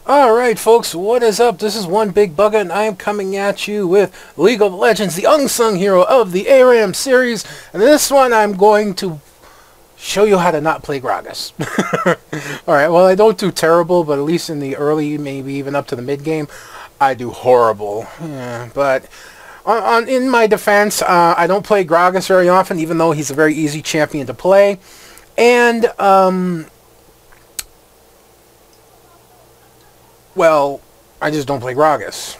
Alright folks, what is up? This is One Big Bugger and I am coming at you with League of Legends, the unsung hero of the ARAM series. And this one I'm going to show you how to not play Gragas. Alright, well I don't do terrible, but at least in the early, maybe even up to the mid game, I do horrible. Yeah, but in my defense, I don't play Gragas very often, even though he's a very easy champion to play. And, well, I just don't play Gragas.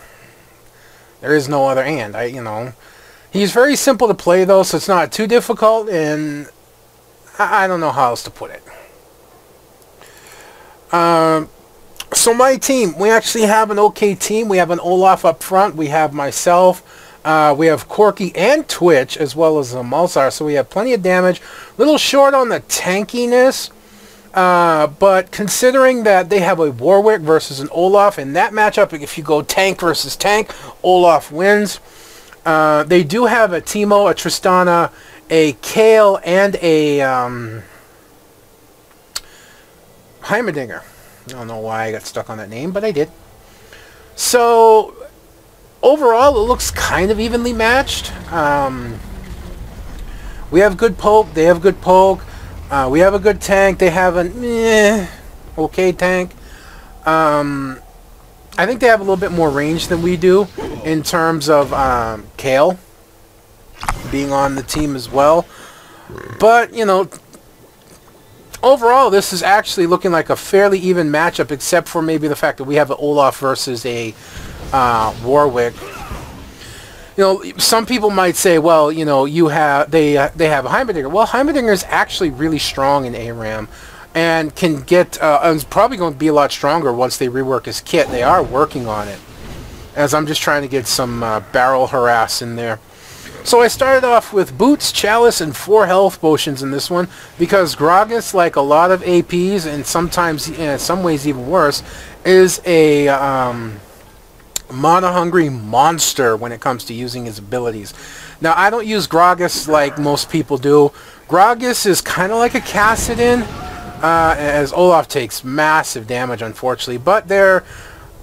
There is no other and. He's very simple to play, though, so it's not too difficult, and I don't know how else to put it. So my team, we actually have an okay team. We have an Olaf up front. We have myself. We have Corky and Twitch, as well as Malzar, so we have plenty of damage. A little short on the tankiness. But considering that they have a Warwick versus an Olaf, in that matchup, if you go tank versus tank, Olaf wins. They do have a Teemo, a Tristana, a Kayle, and a Heimerdinger. I don't know why I got stuck on that name, but I did. So, overall, it looks kind of evenly matched. We have good poke, they have good poke. We have a good tank. They have an okay tank. I think they have a little bit more range than we do in terms of Kayle being on the team as well. But, overall, this is actually looking like a fairly even matchup, except for maybe the fact that we have an Olaf versus a Warwick. Some people might say, well, they have a Heimerdinger. Well, Heimerdinger is actually really strong in ARAM and can get, and is probably going to be a lot stronger once they rework his kit. They are working on it, as I'm just trying to get some barrel harass in there. So I started off with Boots, Chalice, and 4 health potions in this one, because Gragas, like a lot of APs, and sometimes, in some ways even worse, is a mana-hungry monster when it comes to using his abilities. Now, I don't use Gragas like most people do. Gragas is kind of like a Kassadin, as Olaf takes massive damage, unfortunately. But their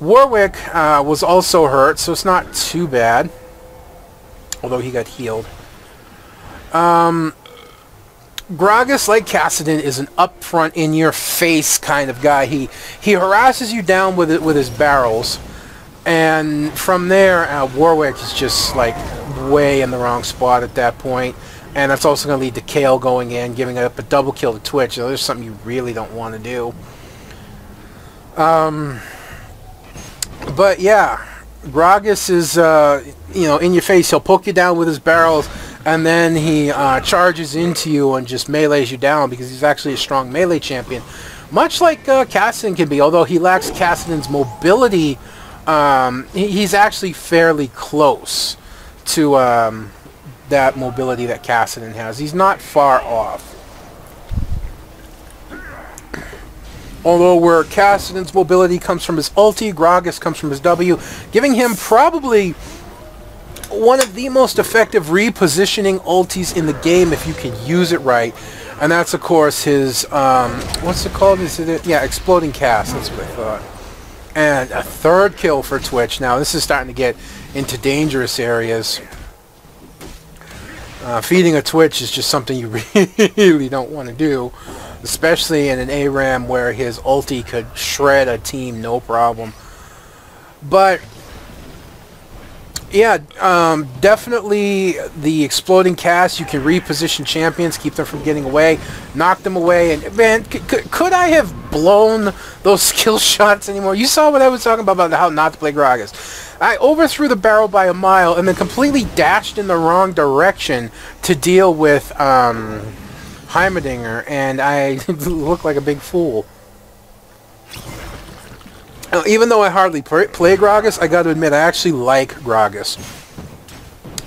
Warwick was also hurt, so it's not too bad. Although he got healed. Gragas, like Kassadin, is an upfront, in-your-face kind of guy. He harasses you down with his barrels. And from there, Warwick is just like way in the wrong spot at that point. And that's also going to lead to Kayle going in, giving up a double kill to Twitch. There's something you really don't want to do. But yeah, Gragas is, in your face. He'll poke you down with his barrels, and then he charges into you and just melees you down because he's actually a strong melee champion. Much like Kassadin can be, although he lacks Kassadin's mobility. He's actually fairly close to that mobility that Kassadin has. He's not far off. Although where Kassadin's mobility comes from his ulti, Gragas comes from his W, giving him probably one of the most effective repositioning ultis in the game if you can use it right. And that's, of course, his, what's it called? Yeah, Exploding Cast. That's what I thought. And a 3rd kill for Twitch. Now, this is starting to get into dangerous areas. Feeding a Twitch is just something you really don't want to do. Especially in an ARAM where his ulti could shred a team, no problem. But, yeah, definitely the Exploding Cast. You can reposition champions, keep them from getting away, knock them away. And, man, could I have blown those skill shots anymore? You saw what I was talking about how not to play Gragas. I overthrew the barrel by a mile and then completely dashed in the wrong direction to deal with Heimerdinger, and I look like a big fool. Now, even though I hardly play Gragas, I got to admit I actually like Gragas.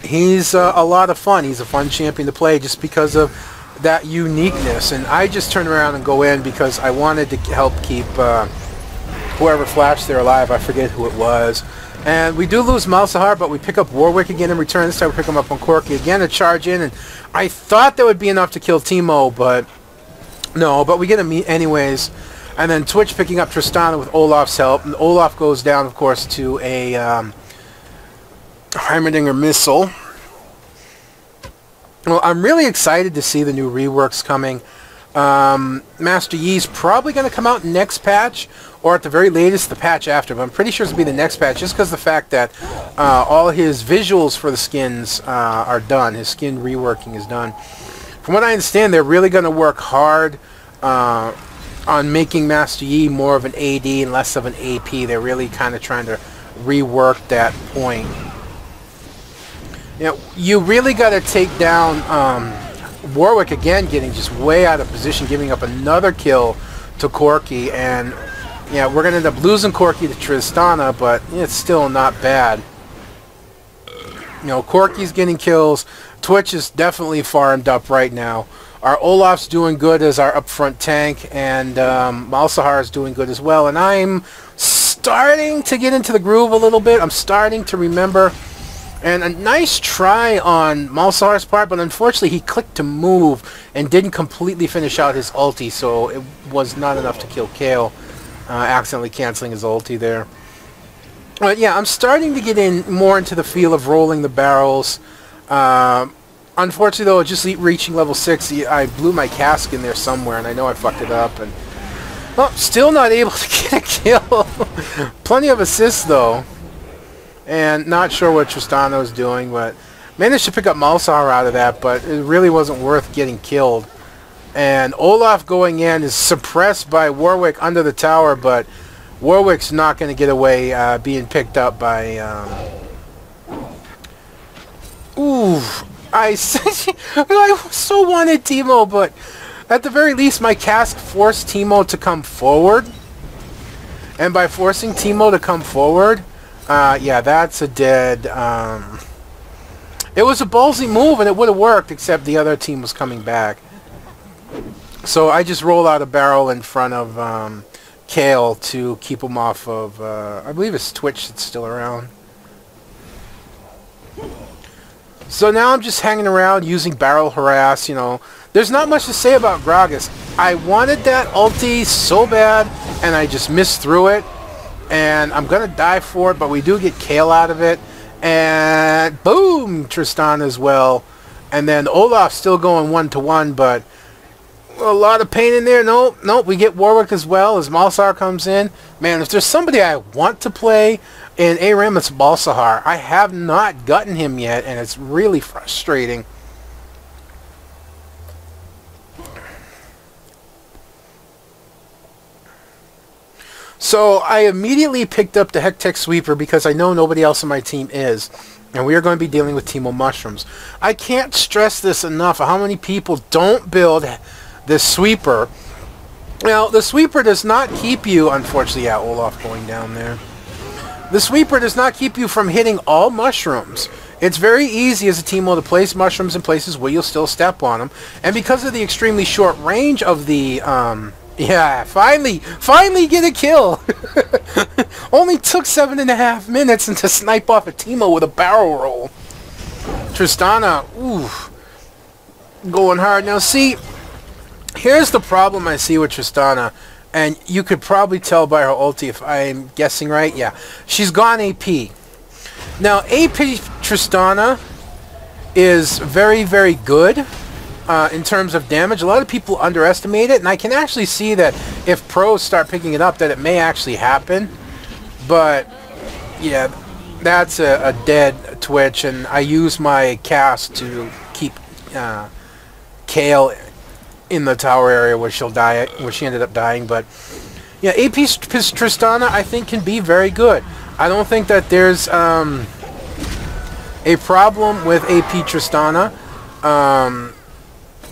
He's a lot of fun. He's a fun champion to play just because of that uniqueness. And I just turn around and go in because I wanted to help keep whoever flashed there alive. I forget who it was. And we do lose Malzahar, but we pick up Warwick again in return. This time we pick him up on Corky again to charge in. And I thought that would be enough to kill Teemo, but no. But we get him anyways. And then Twitch picking up Tristana with Olaf's help. And Olaf goes down, of course, to a Heimerdinger missile. Well, I'm really excited to see the new reworks coming. Master Yi's probably going to come out next patch, or at the very latest the patch after, but I'm pretty sure it's going to be the next patch, just because the fact that all his visuals for the skins are done. His skin reworking is done. From what I understand, they're really going to work hard on making Master Yi more of an AD and less of an AP. They're really kind of trying to rework that point. You know, you really got to take down Warwick again, getting just way out of position, giving up another kill to Corki, and yeah, we're gonna end up losing Corki to Tristana, but it's still not bad. You know, Corki's getting kills. Twitch is definitely farmed up right now. Our Olaf's doing good as our upfront tank, and Malsahar is doing good as well. And I'm starting to get into the groove a little bit. I'm starting to remember. And a nice try on Malsahar's part, but unfortunately he clicked to move and didn't completely finish out his ulti, so it was not enough to kill Kale, accidentally canceling his ulti there. But yeah, I'm starting to get in more into the feel of rolling the barrels. Unfortunately though, just reaching level 6, I blew my cask in there somewhere, and I know I fucked it up. And well, still not able to get a kill. Plenty of assists though. And not sure what Tristana was doing, but managed to pick up Malsahar out of that, but it really wasn't worth getting killed. And Olaf going in is suppressed by Warwick under the tower, but Warwick's not going to get away being picked up by... Ooh, I so wanted Teemo, but at the very least my cask forced Teemo to come forward. And by forcing Teemo to come forward... yeah, that's a dead... it was a ballsy move, and it would have worked, except the other team was coming back. So I just roll out a barrel in front of Kale to keep him off of... I believe it's Twitch that's still around. So now I'm just hanging around using barrel harass, you know. There's not much to say about Gragas. I wanted that ulti so bad, and I just missed through it. And I'm going to die for it, but we do get Kale out of it. And boom! Tristan as well. And then Olaf's still going 1-to-1, but a lot of pain in there. Nope, we get Warwick as well as Malsahar comes in. Man, if there's somebody I want to play in ARAM, it's Malsahar. I have not gotten him yet, and it's really frustrating. So I immediately picked up the Hectech Sweeper because I know nobody else on my team is. And we are going to be dealing with Teemo Mushrooms. I can't stress this enough, how many people don't build this Sweeper. Now, the Sweeper does not keep you, unfortunately, yeah, Olaf going down there. The Sweeper does not keep you from hitting all mushrooms. It's very easy as a Teemo to place mushrooms in places where you'll still step on them. And because of the extremely short range of the... yeah, finally get a kill. Only took 7.5 minutes and to snipe off a Teemo with a barrel roll. Tristana, ooh, going hard. Now see, here's the problem I see with Tristana, and you could probably tell by her ulti if I'm guessing right. Yeah, she's gone AP. Now AP Tristana is very, very good. In terms of damage. A lot of people underestimate it, and I can actually see that if pros start picking it up that it may actually happen. But yeah, that's a dead Twitch, and I use my cast to keep Kale in the tower area where she'll die, where she ended up dying. But yeah, AP Tristana I think can be very good. I don't think that there's a problem with AP Tristana.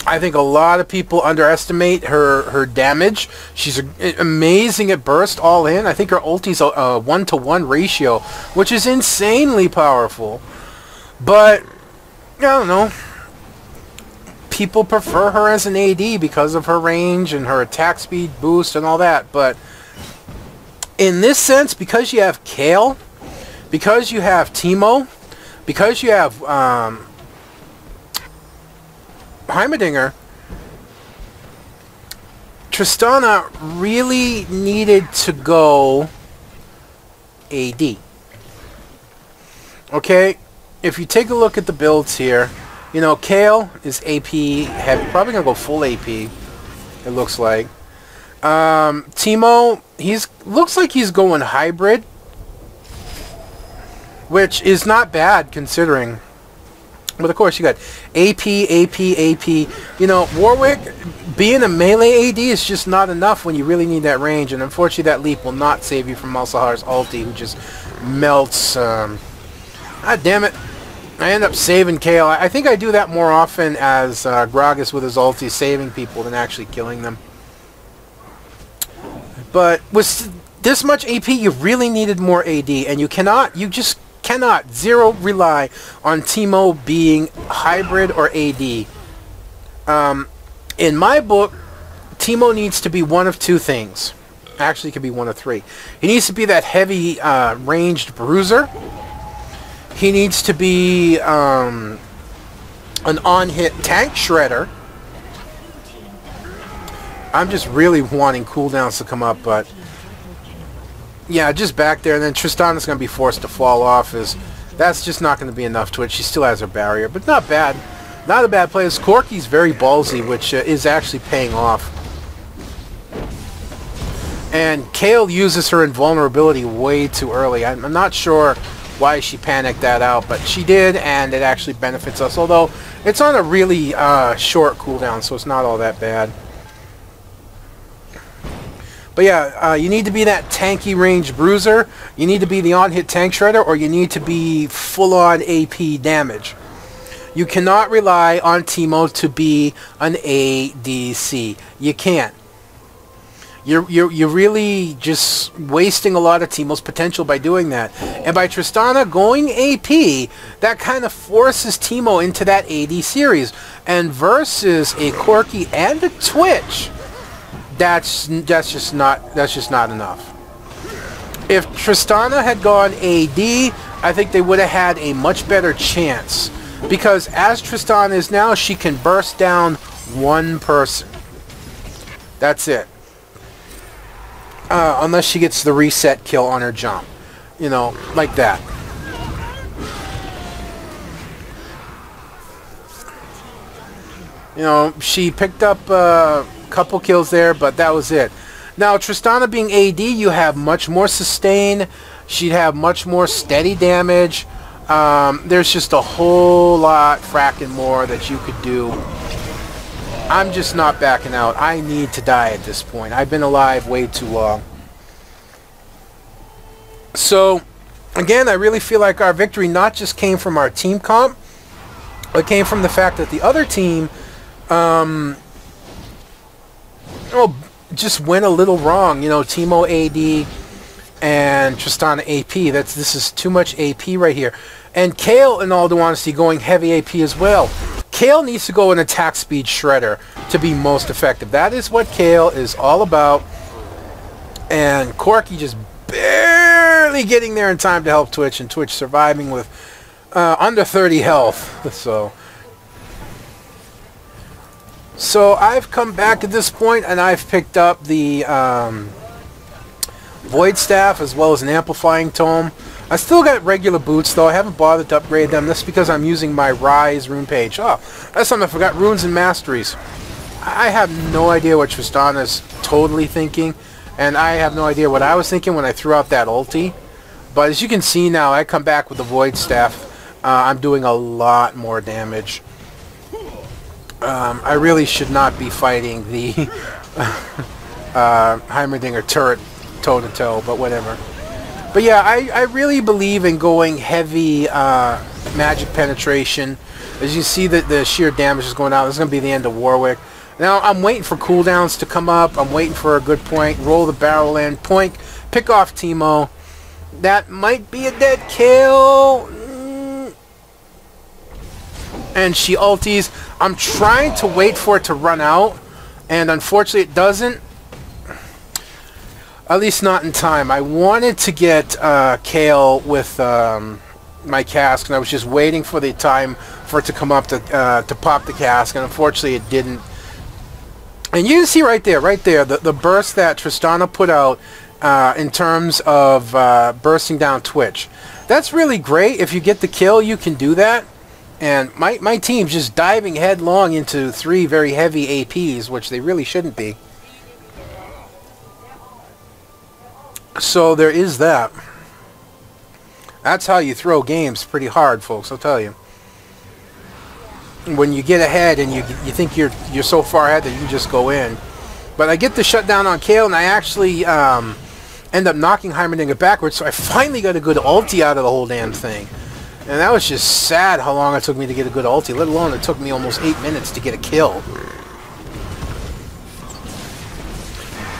I think a lot of people underestimate her damage. She's amazing at burst all in. I think her ulti's a 1-to-1 ratio, which is insanely powerful. But, I don't know. People prefer her as an AD because of her range and her attack speed boost and all that. But in this sense, because you have Kale, because you have Teemo, because you have... Heimerdinger, Tristana really needed to go AD. Okay, if you take a look at the builds here, you know, Kale is AP heavy, probably gonna go full AP, it looks like. Teemo, looks like he's going hybrid, which is not bad considering. But of course you got AP, AP, AP. You know, Warwick being a melee AD is just not enough when you really need that range, and unfortunately that leap will not save you from Malzahar's ulti, who just melts. God damn it. I end up saving Kale. I think I do that more often as Gragas with his ulti, saving people than actually killing them. But with this much AP, you really needed more AD, and you just cannot rely on Teemo being hybrid or AD. In my book, Teemo needs to be one of two things. Actually, it could be one of three. He needs to be that heavy ranged bruiser. He needs to be an on-hit tank shredder. I'm just really wanting cooldowns to come up, but yeah, just back there, and then Tristana's going to be forced to fall off. That's just not going to be enough to it. She still has her barrier, but not bad. Not a bad play. Corki's very ballsy, which is actually paying off. And Kale uses her invulnerability way too early. I'm not sure why she panicked that out, but she did, and it actually benefits us, although it's on a really short cooldown, so it's not all that bad. But yeah, you need to be that tanky range bruiser, you need to be the on-hit tank shredder, or you need to be full-on AP damage. You cannot rely on Teemo to be an ADC. You can't. You're really just wasting a lot of Teemo's potential by doing that. And by Tristana going AP, that kind of forces Teemo into that AD series. And versus a Corki and a Twitch, that's just not enough. If Tristana had gone AD, I think they would have had a much better chance. Because as Tristana is now, she can burst down one person. That's it. Unless she gets the reset kill on her jump. You know, like that. You know, she picked up a couple kills there, but that was it. Now, Tristana being AD, you have much more sustain. She'd have much more steady damage. There's just a whole lot fracking more that you could do. I'm just not backing out. I need to die at this point. I've been alive way too long. So, again, I really feel like our victory not just came from our team comp, but came from the fact that the other team just went a little wrong. You know, Teemo AD and Tristana AP. This is too much AP right here. And Kale, in all due honesty, going heavy AP as well. Kale needs to go an attack speed shredder to be most effective. That is what Kale is all about. And Corki just barely getting there in time to help Twitch, and Twitch surviving with under 30 health. So I've come back at this point, and I've picked up the Void Staff as well as an Amplifying Tome. I still got regular boots, though. I haven't bothered to upgrade them. That's because I'm using my Rise rune page. Oh, that's something I forgot. Runes and Masteries. I have no idea what Tristana is totally thinking, and I have no idea what I was thinking when I threw out that ulti. But as you can see now, I come back with the Void Staff. I'm doing a lot more damage. I really should not be fighting the Heimerdinger turret toe-to-toe, but whatever. But yeah, I really believe in going heavy magic penetration. As you see that the sheer damage is going out, this is going to be the end of Warwick. Now I'm waiting for cooldowns to come up. I'm waiting for a good point. Roll the barrel in. Point. Pick off Teemo. That might be a dead kill. And she ulties. I'm trying to wait for it to run out. And unfortunately it doesn't. At least not in time. I wanted to get Kale with my cask, and I was just waiting for the time for it to come up to pop the cask, and unfortunately it didn't. And you can see right there, the burst that Tristana put out in terms of bursting down Twitch. That's really great. If you get the kill, you can do that. And my team's just diving headlong into 3 very heavy APs, which they really shouldn't be. So there is that. That's how you throw games pretty hard, folks, I'll tell you. When you get ahead and you think you're so far ahead that you can just go in. But I get the shutdown on Kayle, and I actually end up knocking Heimerdinger backwards, so I finally got a good ulti out of the whole damn thing. And that was just sad how long it took me to get a good ulti, let alone it took me almost 8 minutes to get a kill.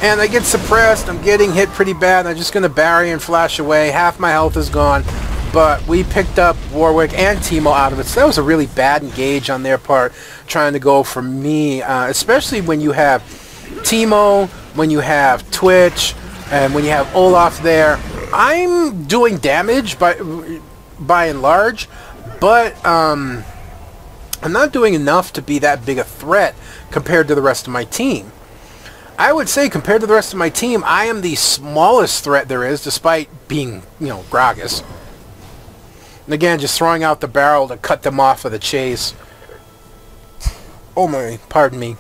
And I get suppressed, I'm getting hit pretty bad, I'm just going to barrier and flash away, half my health is gone. But we picked up Warwick and Teemo out of it, so that was a really bad engage on their part, trying to go for me, especially when you have Teemo, when you have Twitch, and when you have Olaf there. I'm doing damage by and large, but I'm not doing enough to be that big a threat compared to the rest of my team. I would say compared to the rest of my team, I am the smallest threat there is, despite being, you know, Gragas. And again, just throwing out the barrel to cut them off of the chase. Oh my, pardon me.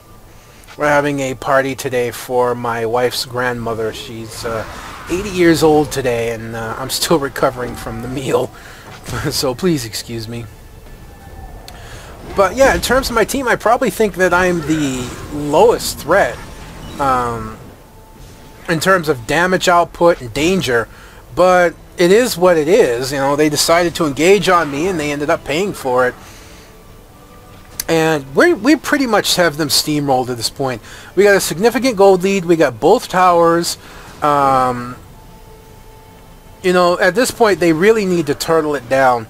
We're having a party today for my wife's grandmother. She's 80 years old today, and I'm still recovering from the meal. So please excuse me. But yeah, in terms of my team, I probably think that I'm the lowest threat in terms of damage output and danger. But it is what it is. You know, they decided to engage on me, and they ended up paying for it. And we pretty much have them steamrolled at this point. We got a significant gold lead. We got both towers. You know, at this point, they really need to turtle it down.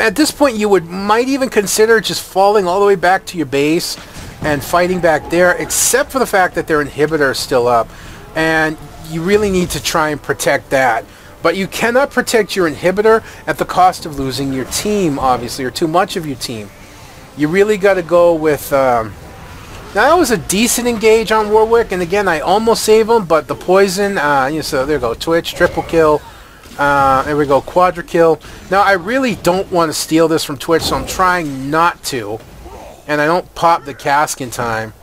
At this point, you might even consider just falling all the way back to your base and fighting back there, except for the fact that their inhibitor is still up. And you really need to try and protect that. But you cannot protect your inhibitor at the cost of losing your team, obviously, or too much of your team. You really got to go with... now, that was a decent engage on Warwick, and again, I almost saved him, but the poison... so there we go, Twitch, triple kill. There we go, quadra kill. Now, I really don't want to steal this from Twitch, so I'm trying not to. And I don't pop the cask in time.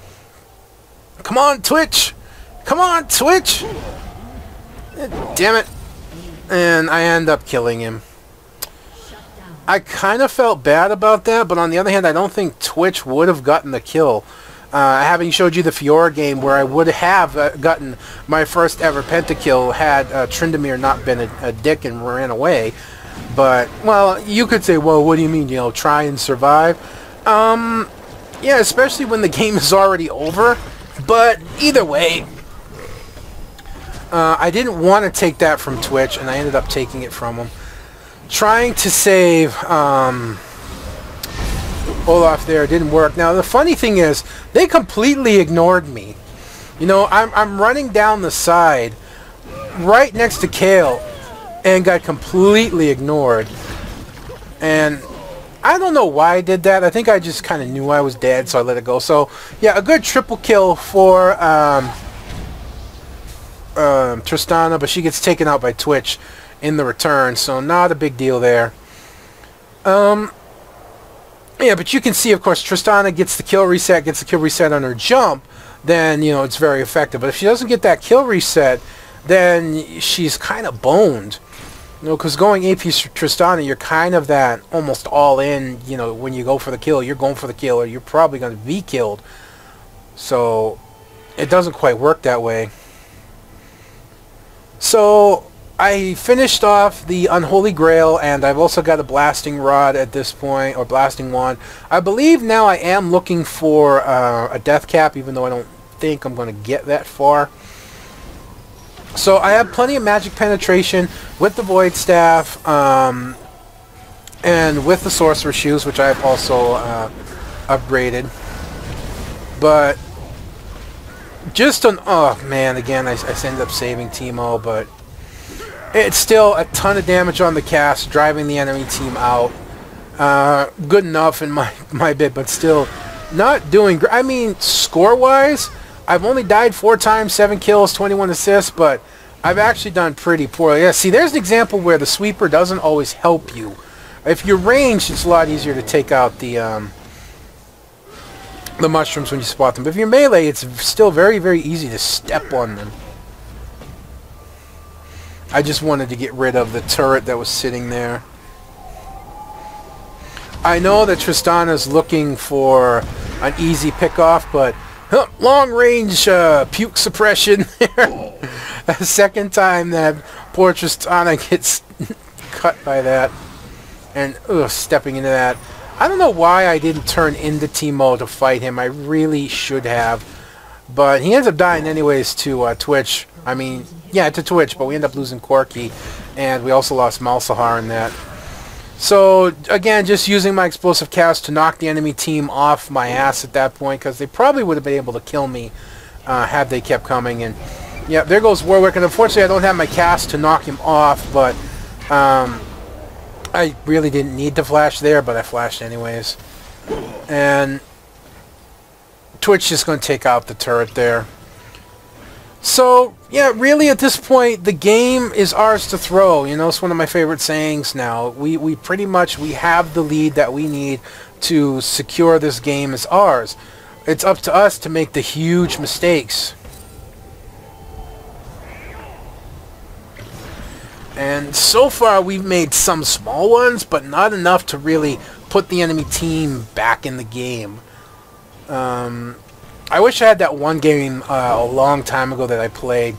Come on, Twitch! Come on, Twitch! Damn it. And I end up killing him. I kind of felt bad about that, but on the other hand, I don't think Twitch would have gotten the kill. I haven't showed you the Fiora game where I would have gotten my first ever pentakill had Tryndamere not been a dick and ran away. But, well, you could say, well, what do you mean, you know, try and survive? Yeah, especially when the game is already over. But either way, I didn't want to take that from Twitch, and I ended up taking it from him. Trying to save Olaf there didn't work. Now, the funny thing is, they completely ignored me. You know, I'm running down the side right next to Kayle and got completely ignored. And I don't know why I did that. I think I just kind of knew I was dead, so I let it go. So, yeah, a good triple kill for Tristana, but she gets taken out by Twitch in the return, so not a big deal there. Yeah, but you can see, of course, Tristana gets the kill reset on her jump, then, you know, it's very effective. But if she doesn't get that kill reset, then she's kind of boned. You know, because going AP Tristana, you're kind of that almost all-in, you know, when you go for the kill, you're going for the kill, or you're probably going to be killed. So, it doesn't quite work that way. So, I finished off the Unholy Grail, and I've also got a Blasting Rod at this point, or Blasting Wand. I believe now I am looking for a Death Cap, even though I don't think I'm going to get that far. So I have plenty of magic penetration with the Void Staff, and with the Sorcerer Shoes, which I've also upgraded. But just on... Oh, man, again, I ended up saving Teemo, but... It's still a ton of damage on the cast, driving the enemy team out. Good enough in my bit, but still not doing I mean, score-wise, I've only died 4 times, 7 kills, 21 assists, but I've actually done pretty poorly. Yeah, see, there's an example where the sweeper doesn't always help you. If you're ranged, it's a lot easier to take out the mushrooms when you spot them. But if you're melee, it's still very, very easy to step on them. I just wanted to get rid of the turret that was sitting there. I know that Tristana's looking for an easy pick-off, but long-range puke suppression there. The second time that poor Tristana gets cut by that. And stepping into that. I don't know why I didn't turn into Teemo to fight him. I really should have. But he ends up dying anyways to Twitch. I mean, yeah, to Twitch, but we end up losing Corky. And we also lost Malsahar in that. So, again, just using my explosive cast to knock the enemy team off my ass at that point, because they probably would have been able to kill me had they kept coming. And, yeah, there goes Warwick. And unfortunately, I don't have my cast to knock him off, but I really didn't need to flash there, but I flashed anyways. And Twitch is going to take out the turret there. So, yeah, really at this point, the game is ours to throw. You know, it's one of my favorite sayings now. We pretty much, we have the lead that we need to secure this game as ours. It's up to us to make the huge mistakes. And so far, we've made some small ones, but not enough to really put the enemy team back in the game. I wish I had that one game a long time ago that I played.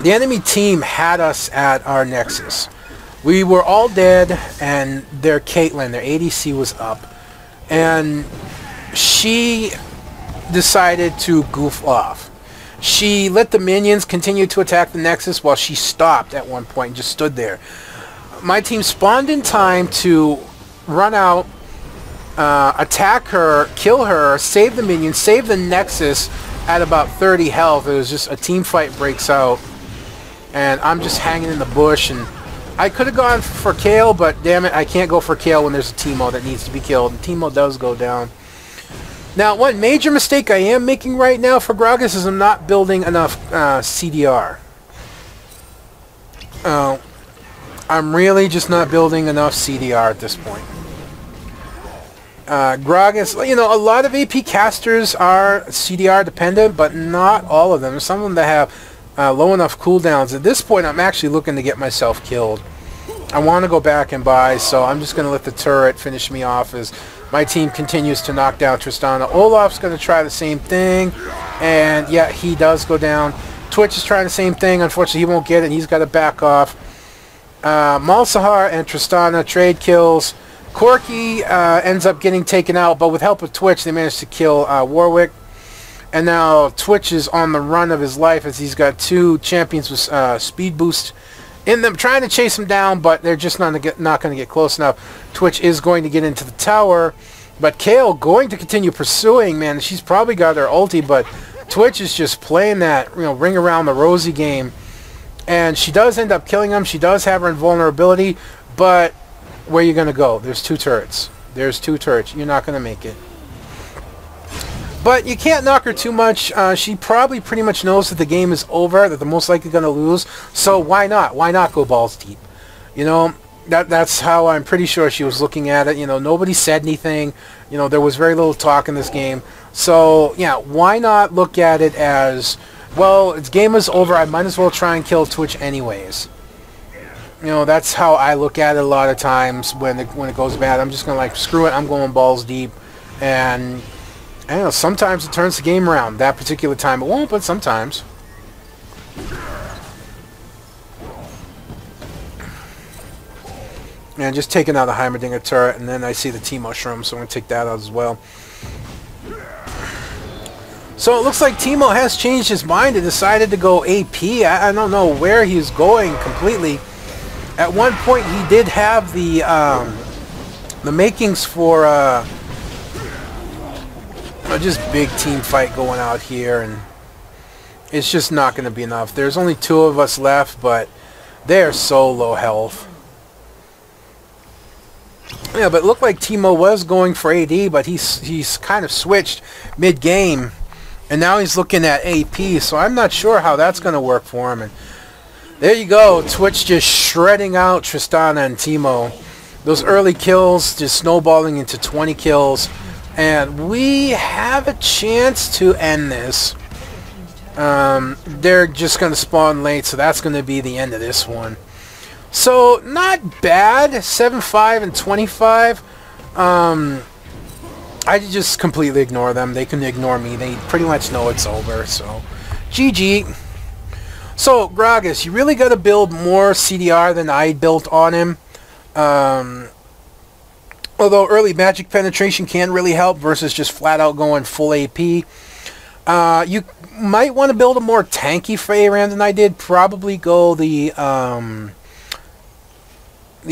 The enemy team had us at our Nexus. We were all dead, and their Caitlyn, their ADC was up. And she decided to goof off. She let the minions continue to attack the Nexus while she stopped at one point and just stood there. My team spawned in time to run out, attack her, kill her, save the minions, save the Nexus at about 30 health. It was just a team fight breaks out, and I'm just hanging in the bush. And I could have gone for Kayle, but damn it, I can't go for Kayle when there's a Teemo that needs to be killed. And Teemo does go down. Now, one major mistake I am making right now for Gragas is I'm not building enough CDR. I'm really just not building enough CDR at this point. Gragas, you know, a lot of AP casters are CDR dependent, but not all of them. There's some of them that have low enough cooldowns. At this point, I'm actually looking to get myself killed. I want to go back and buy, so I'm just going to let the turret finish me off as my team continues to knock down Tristana. Olaf's going to try the same thing, and yeah, he does go down. Twitch is trying the same thing. Unfortunately, he won't get it, and he's got to back off. Malsahar and Tristana trade kills. Corky ends up getting taken out, but with help of Twitch, they managed to kill Warwick. And now Twitch is on the run of his life as he's got 2 champions with speed boost in them, trying to chase him down, but they're just not going to get close enough. Twitch is going to get into the tower, but Kayle going to continue pursuing, man. She's probably got her ulti, but Twitch is just playing that, you know, ring around the rosy game. And she does end up killing him. She does have her invulnerability, but where are you going to go? There's 2 turrets. There's 2 turrets. You're not going to make it. But you can't knock her too much. She probably pretty much knows that the game is over, that they're most likely going to lose. So why not? Why not go balls deep? You know, that's how I'm pretty sure she was looking at it. You know, nobody said anything. You know, there was very little talk in this game. So, yeah, why not look at it as, well, its game is over. I might as well try and kill Twitch anyways. You know, that's how I look at it a lot of times when it goes bad. I'm just going to, like, screw it. I'm going balls deep. And I don't know, sometimes it turns the game around. That particular time it won't, but sometimes. And just taking out the Heimerdinger turret, and then I see the Teemo Shroom, so I'm going to take that out as well. So it looks like Teemo has changed his mind and decided to go AP. I don't know where he's going completely. At one point he did have the makings for just big team fight going out here, and it's just not going to be enough. There's only 2 of us left, but they're so low health. Yeah, but it looked like Teemo was going for AD, but he's kind of switched mid-game. And now he's looking at AP, so I'm not sure how that's going to work for him. And there you go, Twitch just shredding out Tristana and Teemo. Those early kills just snowballing into 20 kills. And we have a chance to end this. They're just going to spawn late, so that's going to be the end of this one. So, not bad. 7-5 and 25. I just completely ignore them. They can ignore me. They pretty much know it's over. So, GG. So, Gragas, you really got to build more CDR than I built on him. Although early magic penetration can really help versus just flat out going full AP. You might want to build a more tanky for ARAM than I did. Probably go the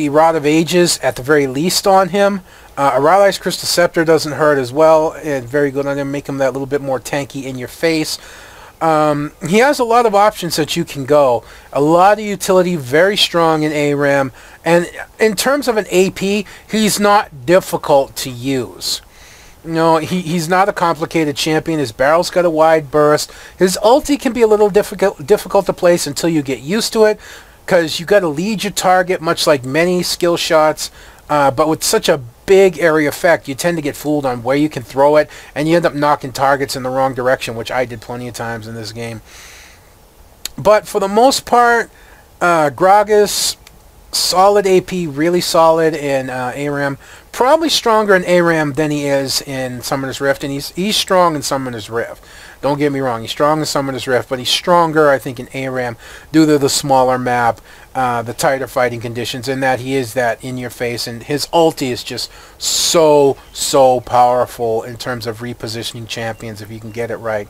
Rod of Ages at the very least on him. Arali's Crystal Scepter doesn't hurt as well, and very good on him. Make him that little bit more tanky in your face. He has a lot of options that you can go. A lot of utility, very strong in ARAM. And in terms of an AP, he's not difficult to use. You know, he's not a complicated champion. His barrel's got a wide burst. His ulti can be a little difficult to place until you get used to it, because you got to lead your target, much like many skill shots. But with such a big area effect, you tend to get fooled on where you can throw it, and you end up knocking targets in the wrong direction, which I did plenty of times in this game. But for the most part, Gragas, solid AP, really solid in ARAM. Probably stronger in ARAM than he is in Summoner's Rift, and he's strong in Summoner's Rift. Don't get me wrong, he's strong in Summoner's Rift, but he's stronger, I think, in ARAM due to the smaller map, the tighter fighting conditions, and that he is that in your face, and his ulti is just so powerful in terms of repositioning champions if you can get it right.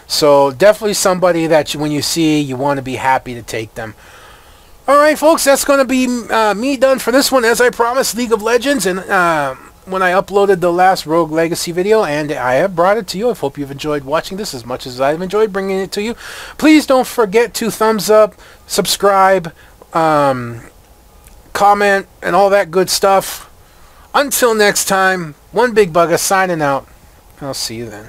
So definitely somebody that when you see, you want to be happy to take them. Alright folks, that's going to be me done for this one, as I promised, League of Legends, and when I uploaded the last Rogue Legacy video, and I have brought it to you. I hope you've enjoyed watching this as much as I've enjoyed bringing it to you. Please don't forget to thumbs up, subscribe, comment, and all that good stuff. Until next time, One Big Bugger signing out. I'll see you then.